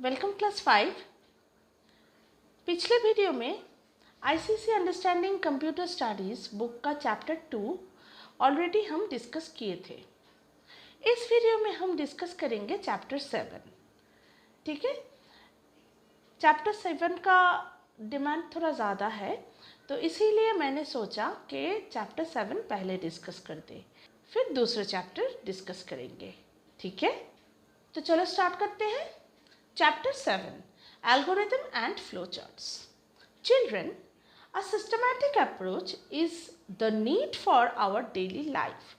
Welcome class 5। पिछले video में ICC understanding computer studies book का चैप्टर 2 ऑलरेडी हम डिस्कस किए थे। इस वीडियो में हम डिस्कस करेंगे चैप्टर 7। ठीक है, चैप्टर 7 का डिमांड थोड़ा ज़्यादा है, तो इसीलिए मैंने सोचा कि चैप्टर 7 पहले डिस्कस कर दे, फिर दूसरा चैप्टर डिस्कस करेंगे। ठीक है, तो चलो स्टार्ट करते हैं। Chapter 7, Algorithm and Flowcharts. Children, a systematic approach is the need for our daily life.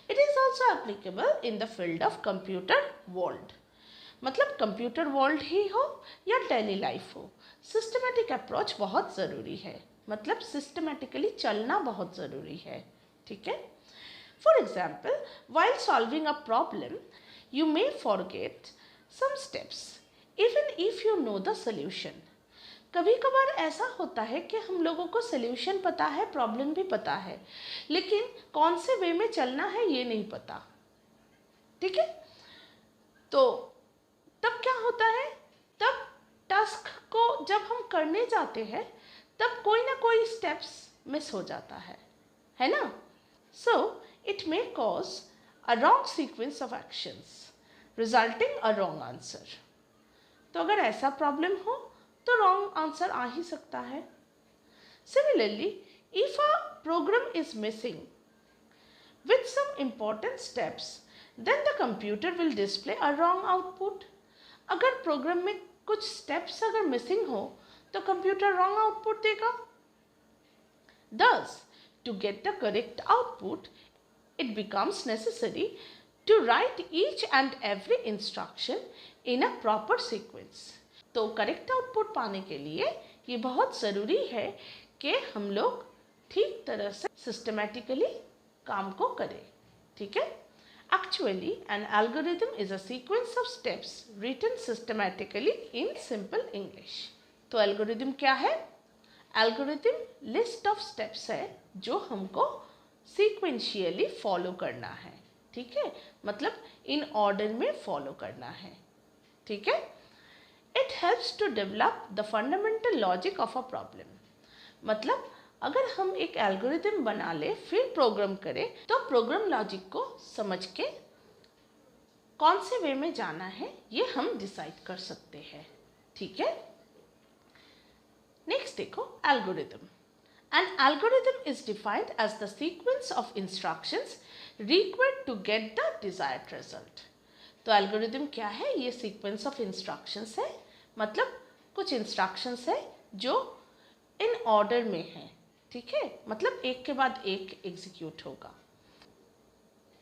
It is also applicable in the field of computer world. मतलब कंप्यूटर वर्ल्ड ही हो या डेली लाइफ हो, सिस्टमेटिक अप्रोच बहुत ज़रूरी है। मतलब systematically चलना बहुत ज़रूरी है। ठीक है, for example, while solving a problem, you may forget some steps even if you know the solution. कभी कभार ऐसा होता है कि हम लोगों को सॉल्यूशन पता है, प्रॉब्लम भी पता है, लेकिन कौन से वे में चलना है ये नहीं पता। ठीक है, तो तब क्या होता है, तब टास्क को जब हम करने जाते हैं तब कोई ना कोई स्टेप्स मिस हो जाता है ना। So it may cause a wrong sequence of actions resulting a wrong answer. तो अगर ऐसा प्रॉब्लम हो तो रॉन्ग आंसर आ ही सकता है। Similarly, if a program is missing with some important steps, then the computer will display a wrong output. अगर program में कुछ स्टेप्स अगर मिसिंग हो तो कंप्यूटर रॉन्ग आउटपुट देगा। Thus, to get the correct output, it becomes necessary to write each and every instruction in a proper sequence. तो correct output पाने के लिए ये बहुत ज़रूरी है कि हम लोग ठीक तरह से सिस्टमेटिकली काम को करें। ठीक है, actually an algorithm is a sequence of steps written systematically in simple English. तो एल्गोरिथम क्या है? एल्गोरिथम लिस्ट ऑफ स्टेप्स है जो हमको सीक्वेंशियली फॉलो करना है। ठीक है, मतलब इन ऑर्डर में फॉलो करना है। ठीक है, it helps to develop the fundamental logic of a problem. मतलब अगर हम एक एल्गोरिथम बना ले फिर प्रोग्राम करें तो प्रोग्राम लॉजिक को समझ के कौन से वे में जाना है ये हम डिसाइड कर सकते हैं। ठीक है, नेक्स्ट देखो, algorithm. An algorithm is defined as the sequence of instructions required to get the desired result. तो एल्गोरिथम क्या है? ये सीक्वेंस ऑफ इंस्ट्रक्शंस है, मतलब कुछ इंस्ट्रक्शंस है जो इन ऑर्डर में है। ठीक है, मतलब एक के बाद एक एग्जीक्यूट होगा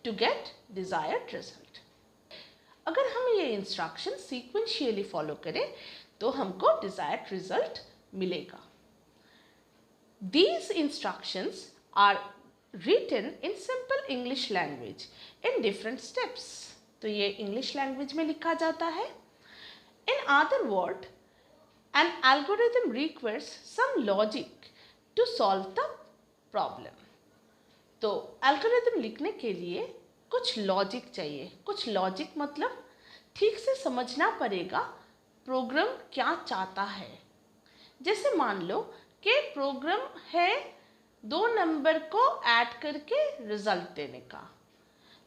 टू गेट डिजायर्ड रिजल्ट। अगर हम ये इंस्ट्रक्शन सीक्वेंशियली फॉलो करें तो हमको डिजायर्ड रिजल्ट मिलेगा। These instructions are written in simple English language in different steps. तो ये इंग्लिश लैंग्वेज में लिखा जाता है। In other words, an algorithm requires some logic to solve the problem. तो एल्गोरिथम लिखने के लिए कुछ लॉजिक चाहिए। कुछ लॉजिक मतलब ठीक से समझना पड़ेगा प्रोग्राम क्या चाहता है। जैसे मान लो कि प्रोग्राम है 2 नंबर को ऐड करके रिजल्ट देने का,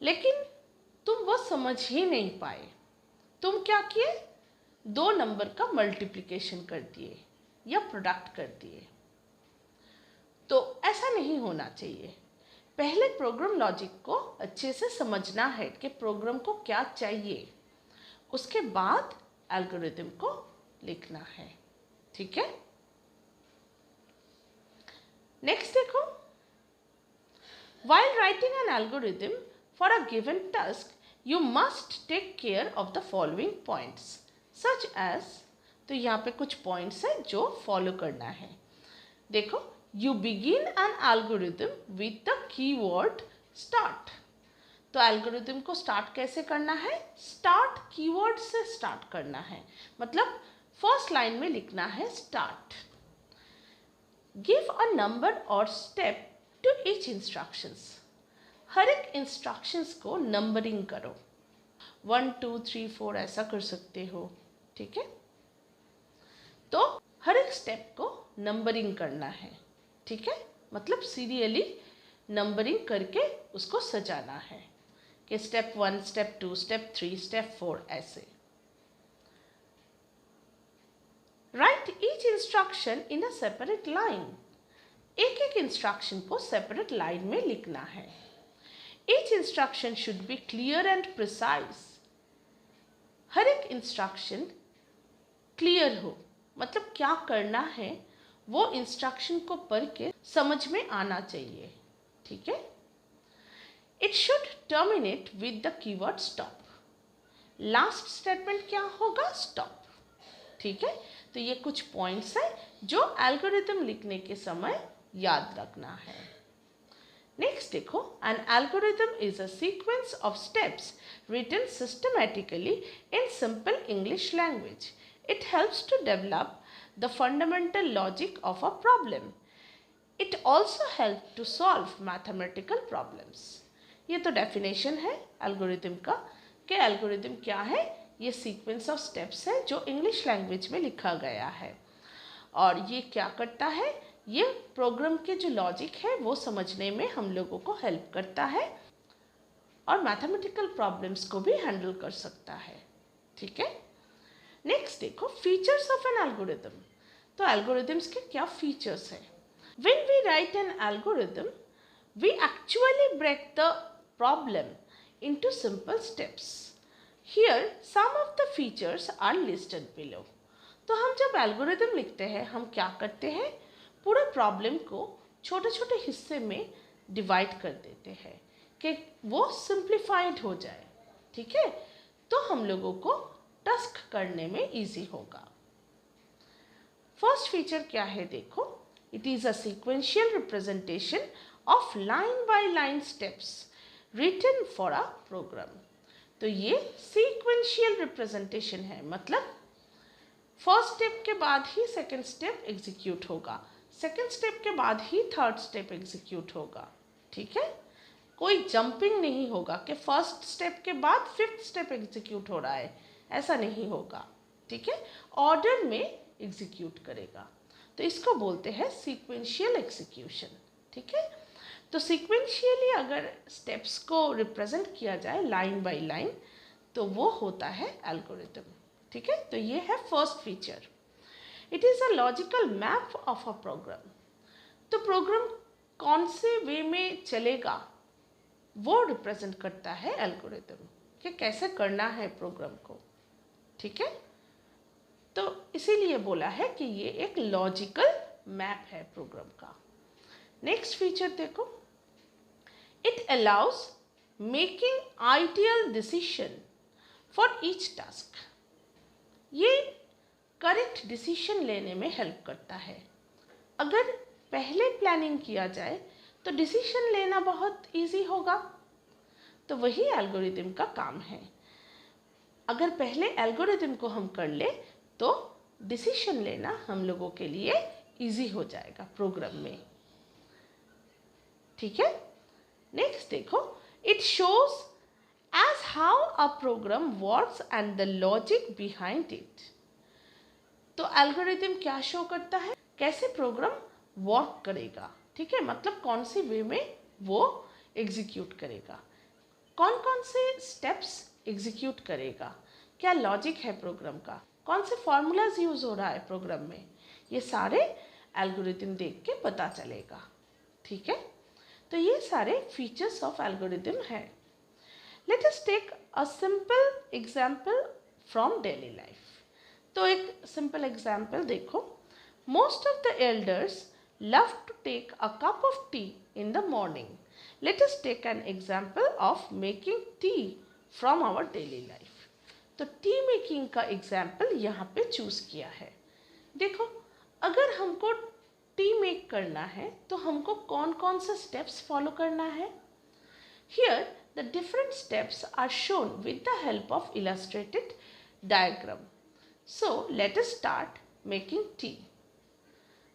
लेकिन तुम वो समझ ही नहीं पाए। तुम क्या किए? 2 नंबर का मल्टीप्लिकेशन कर दिए या प्रोडक्ट कर दिए। तो ऐसा नहीं होना चाहिए। पहले प्रोग्राम लॉजिक को अच्छे से समझना है कि प्रोग्राम को क्या चाहिए, उसके बाद एल्गोरिथम को लिखना है। ठीक है, नेक्स्ट देखो, while writing an algorithm for a given task, you must take care of the following points, such as, तो यहाँ पे कुछ पॉइंट्स है जो फॉलो करना है। देखो, you begin an algorithm with the keyword start। तो एल्गोरिथम को स्टार्ट कैसे करना है? स्टार्ट कीवर्ड से स्टार्ट करना है, मतलब फर्स्ट लाइन में लिखना है start. Give a number or step to each instructions. हर एक इंस्ट्रक्शंस को नंबरिंग करो, 1 2 3 4 ऐसा कर सकते हो। ठीक है, तो हर एक स्टेप को नंबरिंग करना है, ठीक है, मतलब सीरियली नंबरिंग करके उसको सजाना है कि स्टेप 1, स्टेप 2, स्टेप 3, स्टेप 4 ऐसे। Write each instruction in a separate line, एक एक इंस्ट्रक्शन को सेपरेट लाइन में लिखना है। Each instruction should be clear and precise, हर एक इंस्ट्रक्शन क्लियर हो, मतलब क्या करना है वो इंस्ट्रक्शन को पढ़ के समझ में आना चाहिए, ठीक है। It should terminate with the keyword stop, last statement क्या होगा, स्टॉप, ठीक है। तो ये कुछ पॉइंट्स है जो एल्गोरिथम लिखने के समय याद रखना है। नेक्स्ट देखो, an algorithm is a sequence of steps written systematically in simple English language. It helps to develop the fundamental logic of a problem. It also helps to solve mathematical problems. ये तो definition है algorithm का कि algorithm क्या है, ये sequence of steps है जो इंग्लिश लैंग्वेज में लिखा गया है और ये क्या करता है, ये प्रोग्राम के जो लॉजिक है वो समझने में हम लोगों को हेल्प करता है और मैथमेटिकल प्रॉब्लम्स को भी हैंडल कर सकता है, ठीक है। नेक्स्ट देखो, फीचर्स ऑफ एन एल्गोरिथम, तो एल्गोरिथम्स के क्या फीचर्स हैं। When we write an algorithm we actually break the problem into simple steps. Here some of the features are listed below. तो हम जब एल्गोरिथम लिखते हैं हम क्या करते हैं, पूरे प्रॉब्लम को छोटे छोटे हिस्से में डिवाइड कर देते हैं कि वो सिंप्लीफाइड हो जाए, ठीक है, तो हम लोगों को टास्क करने में इजी होगा। फर्स्ट फीचर क्या है देखो, it is a sequential representation of line by line steps written for a program. तो ये सीक्वेंशियल रिप्रेजेंटेशन है, मतलब फर्स्ट स्टेप के बाद ही सेकंड स्टेप एग्जीक्यूट होगा, सेकंड स्टेप के बाद ही थर्ड स्टेप एग्जीक्यूट होगा, ठीक है। कोई जंपिंग नहीं होगा कि फर्स्ट स्टेप के बाद फिफ्थ स्टेप एग्जीक्यूट हो रहा है, ऐसा नहीं होगा, ठीक है, ऑर्डर में एग्जीक्यूट करेगा। तो इसको बोलते हैं सीक्वेंशियल एग्जीक्यूशन, ठीक है। तो सीक्वेंशियली अगर स्टेप्स को रिप्रेजेंट किया जाए लाइन बाय लाइन तो वो होता है एल्गोरिथम, ठीक है। तो ये है first feature, it is a logical map of a program. तो प्रोग्राम कौन से वे में चलेगा वो रिप्रेजेंट करता है एल्गोरिथम, कि कैसे करना है प्रोग्राम को, ठीक है। तो इसीलिए बोला है कि ये एक लॉजिकल मैप है प्रोग्राम का। नेक्स्ट फीचर देखो, it allows making ideal decision for each task. ये करेक्ट डिसीजन लेने में हेल्प करता है। अगर पहले प्लानिंग किया जाए तो डिसीजन लेना बहुत इजी होगा, तो वही एल्गोरिथम का काम है। अगर पहले एल्गोरिथम को हम कर ले तो डिसीजन लेना हम लोगों के लिए इजी हो जाएगा प्रोग्राम में, ठीक है। नेक्स्ट देखो, it shows as how a program works and the logic behind it. तो एल्गोरिथम क्या शो करता है, कैसे प्रोग्राम वर्क करेगा, ठीक है, मतलब कौन सी वे में वो एग्जीक्यूट करेगा, कौन कौन से स्टेप्स एग्जीक्यूट करेगा, क्या लॉजिक है प्रोग्राम का, कौन से फॉर्मूलाज यूज हो रहा है प्रोग्राम में, ये सारे एल्गोरिथम देख के पता चलेगा, ठीक है। तो ये सारे फीचर्स ऑफ एल्गोरिथम है। Let us take a simple example from daily life. तो एक सिंपल एग्जांपल देखो, most of the elders love to take a cup of tea in the morning. Let us take an example of making tea from our daily life. तो tea making का example यहाँ पे choose किया है। देखो, अगर हमको टी मेक करना है तो हमको कौन कौन से स्टेप्स फॉलो करना है। Here the different steps are shown with the help of illustrated diagram. So let us start making tea.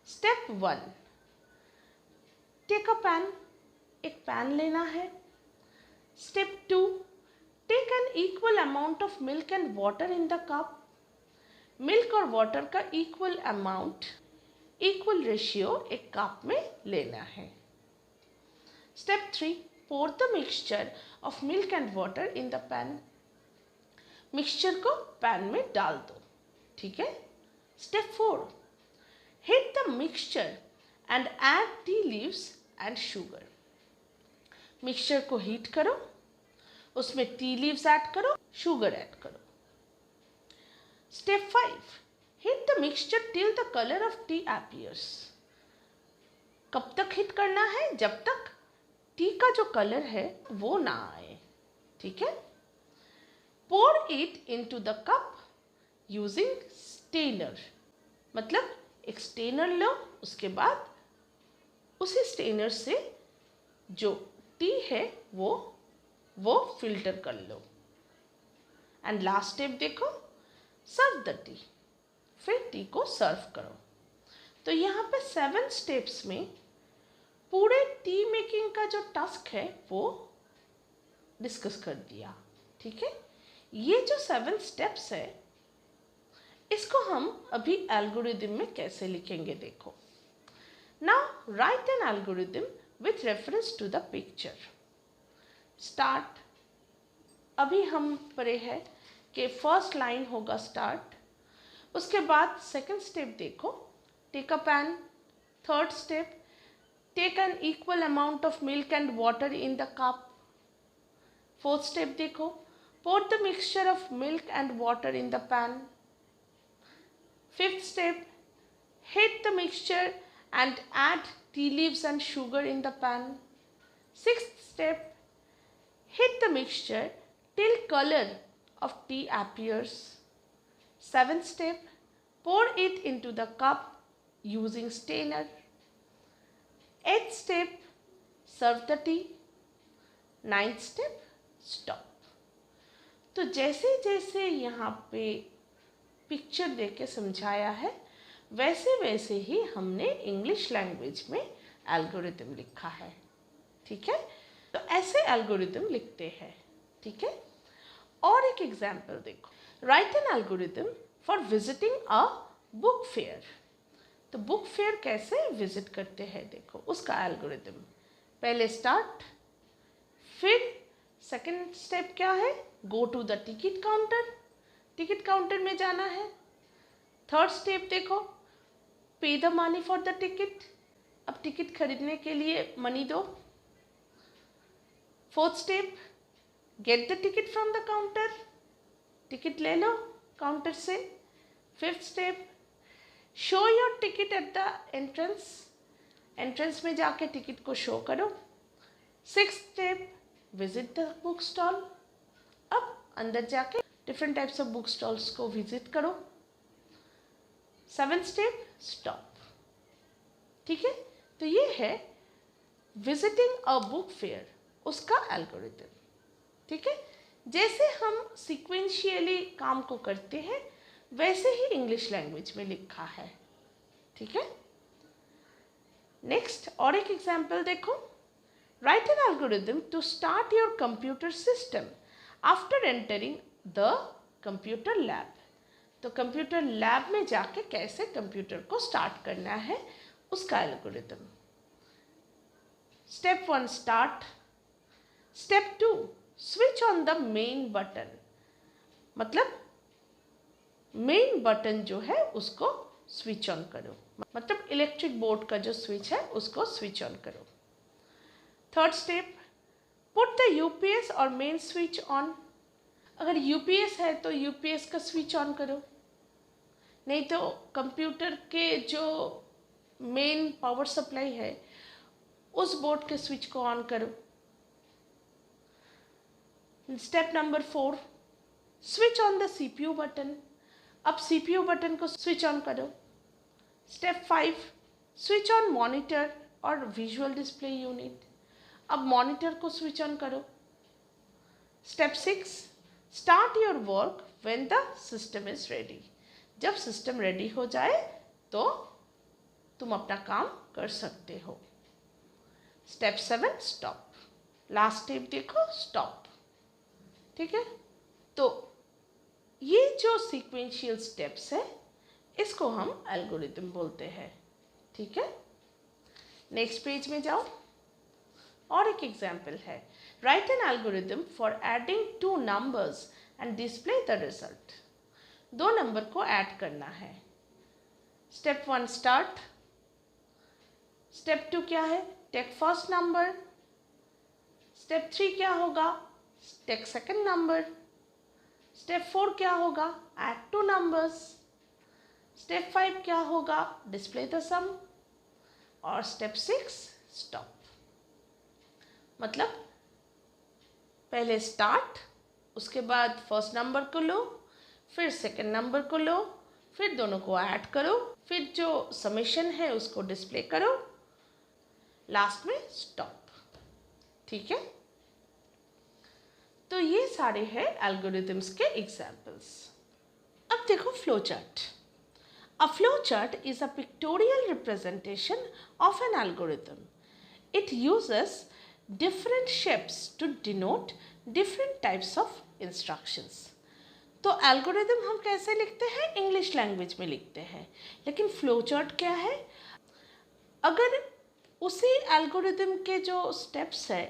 Step 1, take a pan, एक पैन लेना है। Step 2, take an equal amount of milk and water in the cup. Milk और water का equal amount, equal ratio एक cup में लेना है। Step 3, pour the mixture of milk and water in the pan. Mixture को pan में डाल दो, ठीक है। Step 4, heat the mixture and add tea leaves and sugar. Mixture को हीट करो, उसमें टी लीव्स ऐड करो, शुगर ऐड करो। Step 5, heat the mixture till the color of tea appears. कब तक हीट करना है? जब तक टी का जो कलर है वो ना आए, ठीक है। pour it into the cup using strainer. मतलब एक स्टेनर लो, उसके बाद उसी स्टेनर से जो टी है वो फिल्टर कर लो। एंड लास्ट स्टेप देखो, सर्व द टी। फिर टी को सर्व करो। तो यहाँ पे 7 स्टेप्स में पूरे टी मेकिंग का जो टास्क है वो डिस्कस कर दिया, ठीक है। ये जो 7 स्टेप्स है इसको हम अभी एल्गोरिदम में कैसे लिखेंगे देखो। Now write an algorithm with reference to the picture. Start, अभी हम पढ़े हैं कि फर्स्ट लाइन होगा स्टार्ट, उसके बाद सेकंड स्टेप देखो, take a pan. Third step, take an equal amount of milk and water in the cup. Fourth step देखो, pour the mixture of milk and water in the pan. Fifth step, heat the mixture and add tea leaves and sugar in the pan. Sixth step, heat the mixture till color of tea appears. Seventh step, pour it into the cup using strainer. Eighth step, serve the tea. Ninth step, stop. तो जैसे जैसे यहाँ पे picture दे के समझाया है वैसे वैसे ही हमने इंग्लिश लैंग्वेज में एल्गोरिदम लिखा है, ठीक है। तो ऐसे एल्गोरिदम लिखते हैं, ठीक है। और एक एग्जाम्पल देखो, right an algorithm for visiting a book fair. तो बुक फेयर कैसे विजिट करते हैं देखो, उसका एल्गोरिदम। पहले स्टार्ट, फिर सेकंड स्टेप क्या है, go to the ticket counter, ticket counter में जाना है। थर्ड स्टेप देखो, pay the money for the ticket, अब टिकट खरीदने के लिए मनी दो। Fourth step, get the ticket from the counter, ticket ले लो काउंटर से। Fifth step, show your ticket at the entrance, entrance में जाके टिकट को शो करो। Sixth step, visit the book stall, अब अंदर जाके different types of book stalls को विजिट करो। सेवेंथ स्टेप, स्टॉप, ठीक है। तो ये है विजिटिंग अ बुक फेयर, उसका एल्गोरिदम, ठीक है। जैसे हम सीक्वेंशियली काम को करते हैं वैसे ही इंग्लिश लैंग्वेज में लिखा है, ठीक है। नेक्स्ट और एक एग्जाम्पल देखो, write an algorithm to start your computer system after entering the computer lab. तो कंप्यूटर लैब में जाके कैसे कंप्यूटर को स्टार्ट करना है उसका algorithm. Step 1 start, step 2 switch on the main button, मतलब मेन बटन जो है उसको स्विच ऑन करो, मतलब इलेक्ट्रिक बोर्ड का जो स्विच है उसको स्विच ऑन करो। Third step, put the UPS और मेन स्विच ऑन, अगर यूपीएस है तो यूपीएस का स्विच ऑन करो, नहीं तो कंप्यूटर के जो मेन पावर सप्लाई है उस बोर्ड के स्विच को ऑन करो। Step number 4, switch on the CPU button, अब सीपीयू बटन को स्विच ऑन करो। स्टेप 5, स्विच ऑन मॉनिटर और विजुअल डिस्प्ले यूनिट, अब मॉनिटर को स्विच ऑन करो। Step 6, start your work when the system is ready, जब system ready हो जाए तो तुम अपना काम कर सकते हो। स्टेप 7 स्टॉप, लास्ट स्टेप देखो स्टॉप, ठीक है। तो ये जो सीक्वेंशियल स्टेप्स है इसको हम एल्गोरिदम बोलते हैं। ठीक है, नेक्स्ट पेज में जाओ। और एक एग्जाम्पल है, right an algorithm for adding 2 numbers and display the result. 2 number को ऐड करना है। Step 1 start. स्टेप 2 क्या है, टेक फर्स्ट नंबर। स्टेप 3 क्या होगा, टेक सेकंड नंबर। स्टेप 4 क्या होगा, ऐड 2 नंबर्स। स्टेप 5 क्या होगा, डिस्प्ले द सम। और स्टेप 6 स्टॉप। मतलब पहले स्टार्ट, उसके बाद फर्स्ट नंबर को लो, फिर सेकंड नंबर को लो, फिर दोनों को ऐड करो, फिर जो समेशन है उसको डिस्प्ले करो, लास्ट में स्टॉप। ठीक है, तो ये सारे हैं एल्गोरिथम्स के एग्जाम्पल्स। अब देखो flow chart. A flow chart is a pictorial representation of an algorithm. It uses different shapes to denote different types of instructions. तो एल्गोरिदम हम कैसे लिखते हैं, इंग्लिश लैंग्वेज में लिखते हैं, लेकिन फ्लो चार्ट क्या है, अगर उसी एल्गोरिदम के जो स्टेप्स है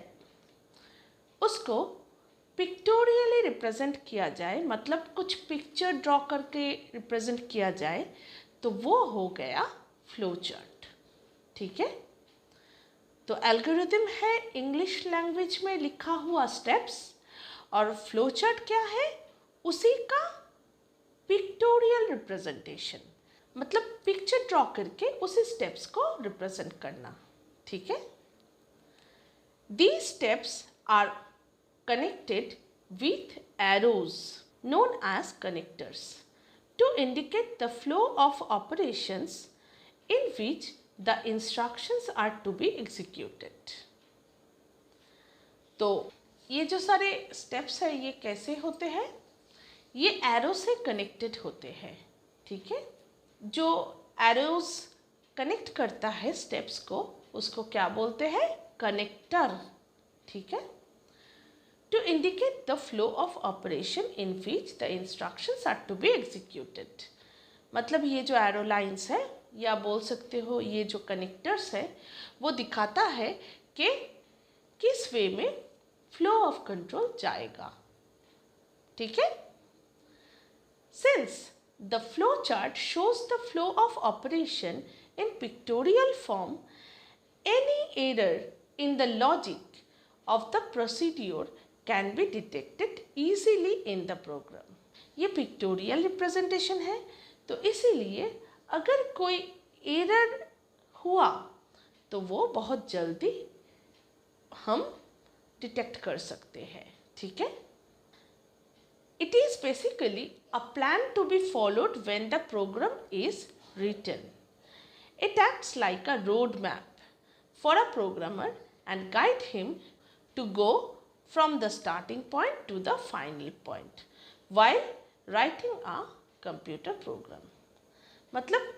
उसको पिक्टोरियली रिप्रेजेंट किया जाए, मतलब कुछ पिक्चर ड्रॉ करके रिप्रेजेंट किया जाए, तो वो हो गया फ्लो चार्ट। ठीक है, तो एल्गोरिदम है इंग्लिश लैंग्वेज में लिखा हुआ स्टेप्स, और फ्लो चार्ट क्या है, उसी का पिक्टोरियल रिप्रेजेंटेशन, मतलब पिक्चर ड्रॉ करके उसी स्टेप्स को रिप्रेजेंट करना। ठीक है, these steps are connected with arrows known as connectors to indicate the flow of operations in which the instructions are to be executed. तो ये जो सारे स्टेप्स है ये कैसे होते हैं, ये एरो से कनेक्टेड होते हैं। ठीक है, जो एरोज कनेक्ट करता है स्टेप्स को उसको क्या बोलते हैं, कनेक्टर। ठीक है, to indicate the flow of operation in which the instructions are to be executed. मतलब ये जो एरो लाइंस है या बोल सकते हो ये जो कनेक्टर्स है वो दिखाता है कि किस वे में फ्लो ऑफ कंट्रोल जाएगा। ठीक है, since the flow chart shows the flow of operation in pictorial form, any error in the logic of the procedure can be detected easily in the program. ये पिक्टोरियल रिप्रेजेंटेशन है, तो इसीलिए अगर कोई error हुआ तो वो बहुत जल्दी हम डिटेक्ट कर सकते हैं। ठीक है, it is basically a plan to be followed when the program is written. It acts like a roadmap for a programmer and guide him to go from the starting point to the final point while writing a computer program. मतलब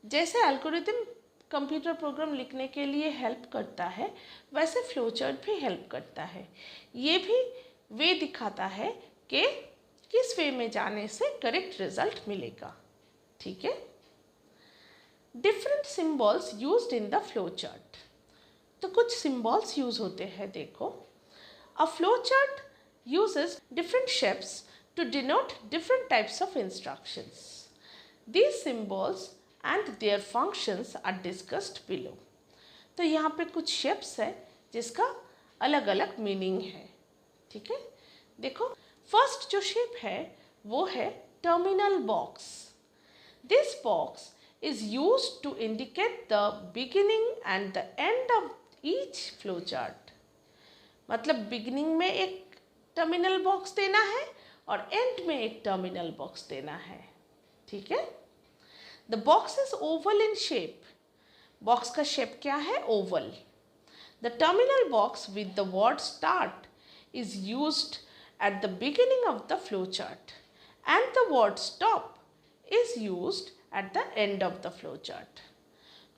जैसे algorithm computer program लिखने के लिए help करता है वैसे flow chart भी help करता है। ये भी वे दिखाता है कि किस वे में जाने से करेक्ट रिजल्ट मिलेगा। ठीक है, different symbols used in the flow chart. तो कुछ सिम्बॉल्स यूज होते हैं, देखो। A flowchart uses different shapes to denote different types of instructions. These symbols and their functions are discussed below. तो यहाँ पे कुछ shapes है जिसका अलग अलग मीनिंग है। ठीक है, देखो फर्स्ट जो शेप है वो है terminal box. This box is used to indicate the beginning and the end of each flowchart. मतलब बिगिनिंग में एक टर्मिनल बॉक्स देना है और एंड में एक टर्मिनल बॉक्स देना है. ठीक है, the box is oval in shape. Box का शेप क्या है? Oval. The terminal box with the word start is used at the beginning of the flowchart and the word stop is used at the end of the flowchart.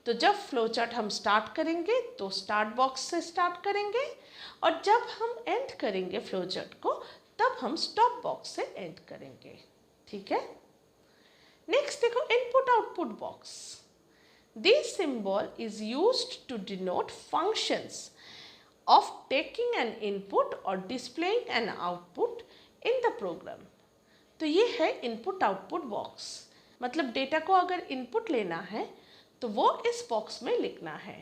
तो जब flowchart हम start करेंगे तो start box से start करेंगे और जब हम एंड करेंगे फ्लोचार्ट को तब हम स्टॉप बॉक्स से एंड करेंगे. ठीक है। नेक्स्ट देखो input output box. This symbol is used to denote functions of taking an input or displaying an output in the program। तो ये है इनपुट आउटपुट बॉक्स, मतलब डेटा को अगर इनपुट लेना है तो वो इस बॉक्स में लिखना है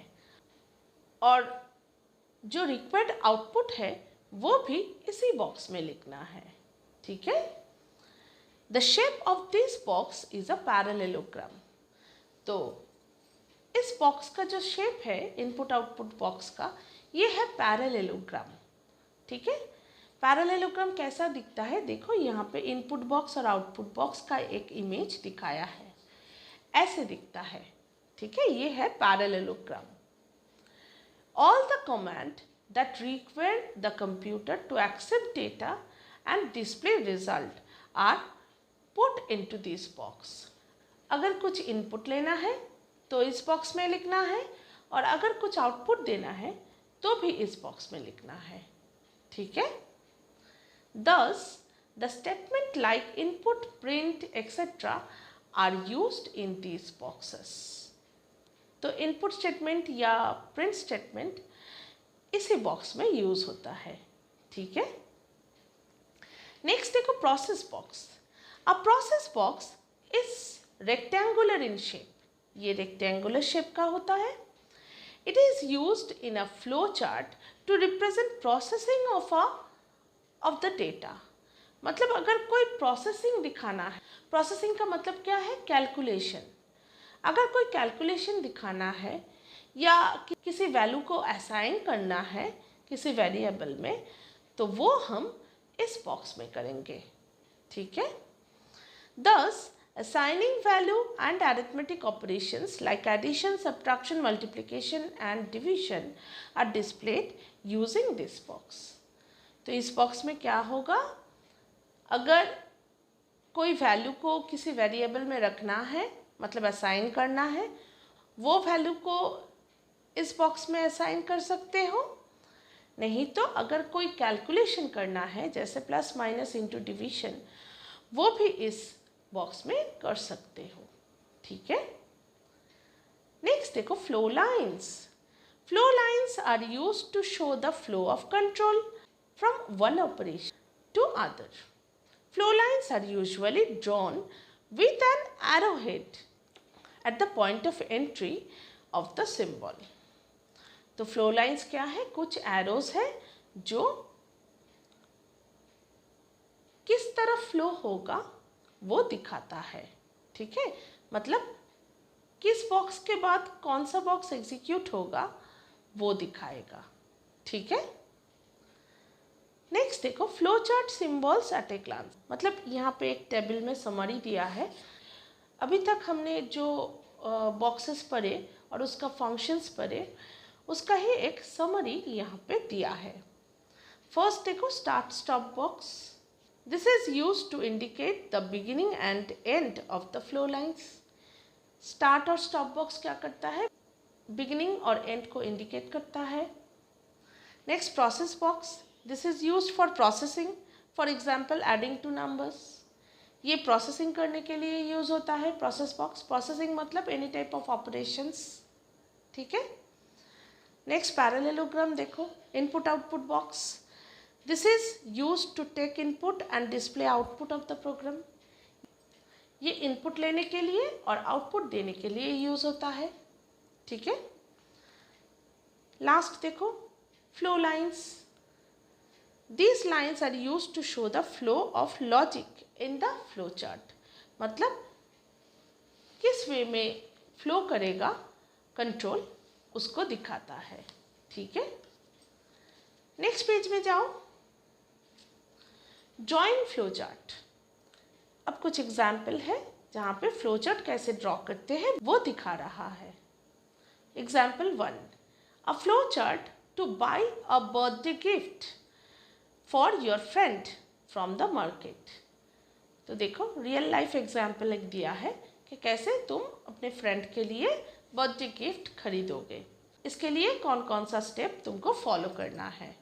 और जो रिक्वायर्ड आउटपुट है वो भी इसी बॉक्स में लिखना है, ठीक है। The shape of this box is a parallelogram. तो इस बॉक्स का जो शेप है इनपुट आउटपुट बॉक्स का, ये है पैरेललोग्राम, ठीक है। पैरेललोग्राम कैसा दिखता है, देखो यहाँ पे इनपुट बॉक्स और आउटपुट बॉक्स का एक इमेज दिखाया है, ऐसे दिखता है, ठीक है। ये है parallelogram. All the command that require the computer to accept data and display result are put into this box. अगर कुछ इनपुट लेना है तो इस बॉक्स में लिखना है और अगर कुछ आउटपुट देना है तो भी इस बॉक्स में लिखना है, ठीक है। Thus, the statement like input, print, etc. are used in these boxes। तो इनपुट स्टेटमेंट या प्रिंट स्टेटमेंट इसी बॉक्स में यूज होता है, ठीक है। नेक्स्ट देखो process box. A process box is rectangular in shape. ये रेक्टेंगुलर शेप का होता है। It is used in a flow chart to represent processing of the data। मतलब अगर कोई प्रोसेसिंग दिखाना है, प्रोसेसिंग का मतलब क्या है, कैलकुलेशन। अगर कोई कैलकुलेशन दिखाना है या किसी वैल्यू को असाइन करना है किसी वेरिएबल में, तो वो हम इस बॉक्स में करेंगे, ठीक है। Thus, assigning value and arithmetic operations like addition, subtraction, multiplication and division are displayed using this box। तो इस बॉक्स में क्या होगा, अगर कोई वैल्यू को किसी वेरिएबल में रखना है, मतलब असाइन करना है, वो वैल्यू को इस बॉक्स में असाइन कर सकते हो। नहीं तो अगर कोई कैलकुलेशन करना है जैसे प्लस माइनस इंटू डिविजन, वो भी इस बॉक्स में कर सकते हो, ठीक है। नेक्स्ट देखो flow lines. Flow lines are used to show the flow of control from one operation to other. Flow lines are usually drawn with an arrowhead at the point of entry of the symbol. तो flow lines क्या है, कुछ arrows है जो किस तरफ flow होगा वो दिखाता है, ठीक है। मतलब किस बॉक्स के बाद कौन सा बॉक्स एग्जीक्यूट होगा वो दिखाएगा, ठीक है। नेक्स्ट देखो flow chart symbols at a glance. मतलब यहाँ पे एक टेबल में समरी दिया है। अभी तक हमने जो बॉक्सेस पढ़े और उसका फंक्शंस पढ़े, उसका ही एक समरी यहाँ पे दिया है। फर्स्ट देखो start stop box. This is used to indicate the beginning and end of the flow lines। Start और stop box क्या करता है, beginning और end को indicate करता है। Next process box। This is used for processing, for example adding to numbers। ये processing करने के लिए यूज होता है process box। Processing मतलब any type of operations, ठीक है। Next parallelogram देखो, input output box। This is used to take input and display output of the program। ये इनपुट लेने के लिए और आउटपुट देने के लिए यूज होता है, ठीक है। लास्ट देखो flow lines. These lines are used to show the flow of logic in the flow chart। मतलब किस वे में फ्लो करेगा कंट्रोल, उसको दिखाता है, ठीक है। नेक्स्ट पेज में जाओ, ड्राइंग फ्लो चार्ट। अब कुछ एग्जाम्पल है जहाँ पे फ्लो चार्ट कैसे ड्रॉ करते हैं वो दिखा रहा है। Example 1, a flow chart to buy a birthday gift for your friend from the market. तो देखो रियल लाइफ एग्जाम्पल एक दिया है कि कैसे तुम अपने फ्रेंड के लिए बर्थडे गिफ्ट खरीदोगे। इसके लिए कौन कौन सा स्टेप तुमको फॉलो करना है।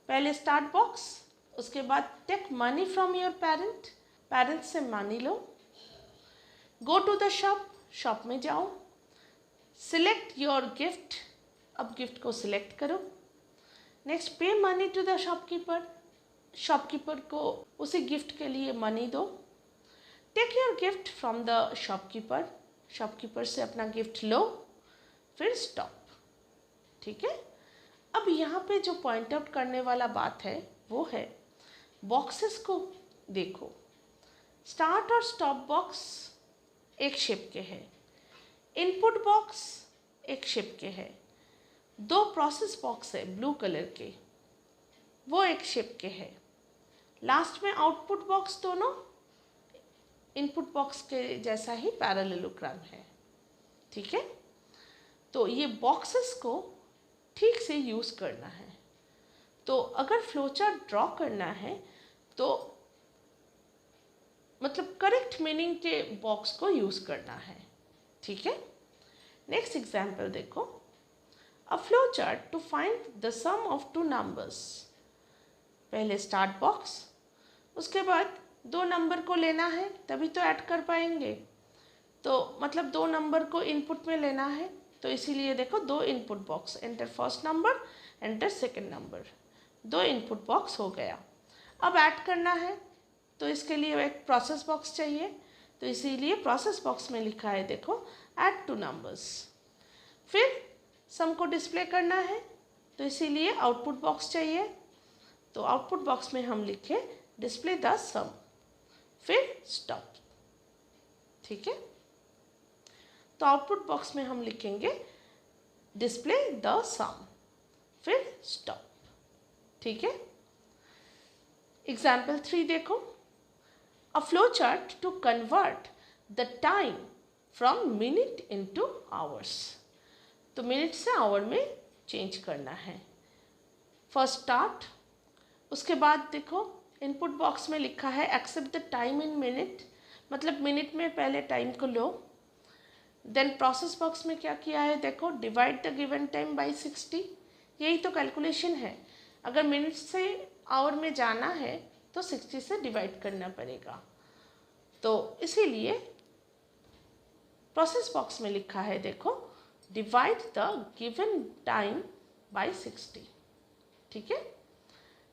पहले स्टार्ट बॉक्स, उसके बाद take money from your parent. Parents से मानी लो। Go to the shop, shop में जाओ। सिलेक्ट योर गिफ्ट, अब गिफ्ट को सिलेक्ट करो। Next, pay money to the shopkeeper, shopkeeper को उसी गिफ्ट के लिए मनी दो। Take your gift from the shopkeeper, shopkeeper से अपना गिफ्ट लो। फिर स्टॉप। ठीक है। अब यहाँ पे जो पॉइंट आउट करने वाला बात है वो है बॉक्सेस को देखो। स्टार्ट और स्टॉप बॉक्स एक शेप के हैं, इनपुट बॉक्स एक शेप के हैं, दो प्रोसेस बॉक्स है ब्लू कलर के, वो एक शेप के हैं। लास्ट में आउटपुट बॉक्स दोनों इनपुट बॉक्स के जैसा ही पैरेललोग्राम है। ठीक है। तो ये बॉक्सेस को ठीक से यूज़ करना है। तो अगर फ्लोचार्ट ड्रॉ करना है तो मतलब करेक्ट मीनिंग के बॉक्स को यूज़ करना है। ठीक है। नेक्स्ट एग्जाम्पल देखो। A flowchart to find the sum of two numbers. पहले स्टार्ट बॉक्स, उसके बाद दो नंबर को लेना है तभी तो ऐड कर पाएंगे। तो मतलब दो नंबर को इनपुट में लेना है, तो इसीलिए देखो दो input box, enter first number, enter second number, दो इनपुट बॉक्स हो गया। अब ऐड करना है तो इसके लिए एक प्रोसेस बॉक्स चाहिए, तो इसीलिए प्रोसेस बॉक्स में लिखा है देखो ऐड टू नंबर्स। फिर सम को डिस्प्ले करना है तो इसीलिए आउटपुट बॉक्स चाहिए, तो आउटपुट बॉक्स में हम लिखे डिस्प्ले द सम। फिर स्टॉप। ठीक है। तो आउटपुट बॉक्स में हम लिखेंगे डिस्प्ले द सम, फिर स्टॉप। ठीक है। एग्जाम्पल 3 देखो। A flow chart to convert the time from minute into hours. तो मिनट से आवर में चेंज करना है। फर्स्ट स्टार्ट, उसके बाद देखो इनपुट बॉक्स में लिखा है accept the time in minute, मतलब मिनट में पहले टाइम को लो। देन प्रोसेस बॉक्स में क्या किया है देखो divide the given time by 60, यही तो कैलकुलेशन है। अगर मिनट से आवर में जाना है तो 60 से डिवाइड करना पड़ेगा, तो इसीलिए प्रोसेस बॉक्स में लिखा है देखो divide the given time by 60। ठीक है।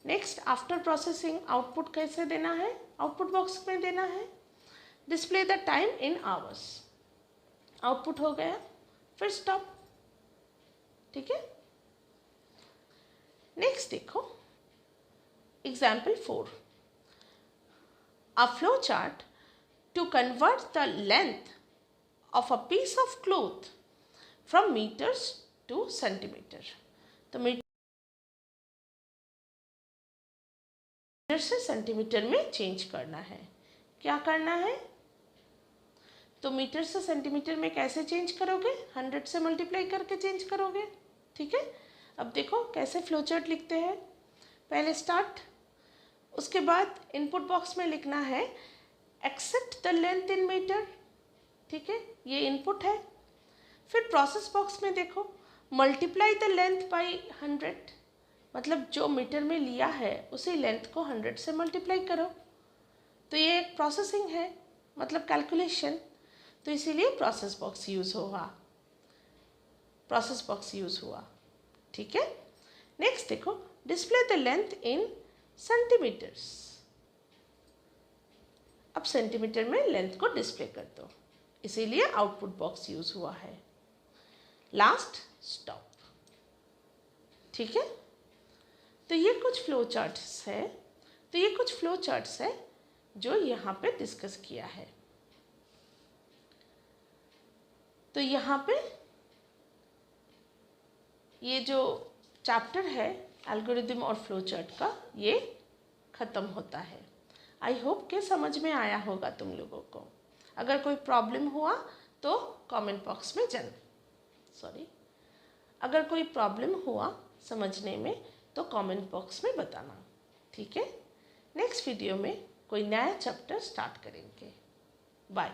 नेक्स्ट, आफ्टर प्रोसेसिंग आउटपुट कैसे देना है, आउटपुट बॉक्स में देना है display the time in hours, output हो गया, फिर स्टॉप। ठीक है। नेक्स्ट देखो example 4। A flow chart to convert the length of a piece of cloth from metres to centimetre. तो मीटर से सेंटीमीटर में चेंज करना है। क्या करना है, तो मीटर से सेंटीमीटर में कैसे चेंज करोगे, 100 से मल्टीप्लाई करके चेंज करोगे। ठीक है। अब देखो कैसे फ्लोचार्ट लिखते हैं। पहले स्टार्ट, उसके बाद इनपुट बॉक्स में लिखना है accept the length in metre. ठीक है, ये इनपुट है। फिर प्रोसेस बॉक्स में देखो मल्टीप्लाई द लेंथ बाय 100, मतलब जो मीटर में लिया है उसी लेंथ को 100 से मल्टीप्लाई करो। तो ये एक प्रोसेसिंग है, मतलब कैलकुलेशन, तो इसीलिए प्रोसेस बॉक्स यूज़ होगा, प्रोसेस बॉक्स यूज़ हुआ। ठीक है। नेक्स्ट देखो display the length in centimetres. अब सेंटीमीटर में लेंथ को डिस्प्ले कर दो, इसीलिए आउटपुट बॉक्स यूज़ हुआ है। Last stop. ठीक है। तो ये कुछ फ्लो चार्ट्स है, तो ये कुछ फ्लो चार्ट्स है जो यहाँ पे डिस्कस किया है। तो यहाँ पे ये जो चैप्टर है एल्गोरिदम और फ्लो चार्ट का, ये ख़त्म होता है। आई होप कि समझ में आया होगा तुम लोगों को। अगर कोई प्रॉब्लम हुआ तो कमेंट बॉक्स में अगर कोई प्रॉब्लम हुआ समझने में तो कमेंट बॉक्स में बताना। ठीक है। नेक्स्ट वीडियो में कोई नया चैप्टर स्टार्ट करेंगे। बाय।